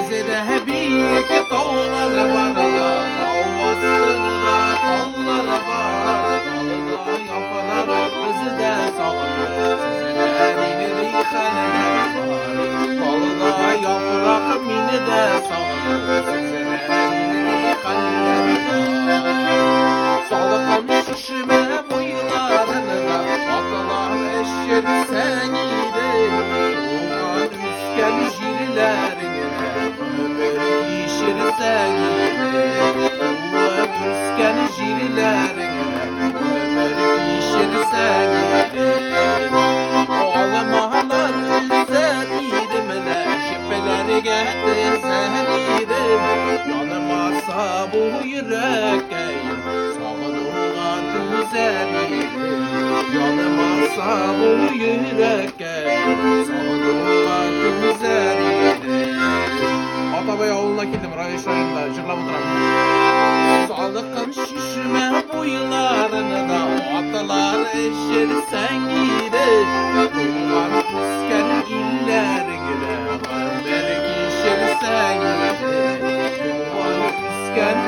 Size de büyük dağlar var ya, dağ bastığında dallar var. Dalıda yapılar bizi de sağlar, size de mini haller var. Dalıda yaprak mini de sağlar, size de mini haller var. Sağlıkım şişime boylarını da atalar eşir senide. Doğan üsken jirlerine ömür işir senide. Doğan üsken jirlerine ömür işir senide. Ağlamalar üzeridim le şüpheleri getir senidim. Yanımasa bu yürekke sağlığa düzelirim. Yanımasa bu yürekke sağlığa düzelirim. Atabey yoluna gittim Rayiş rayında jırlap oturam. Sağlıkım şişme boylarını da atalar eşir sengide. Doğan üsken illerine ömür işir sengide. Doğan üsken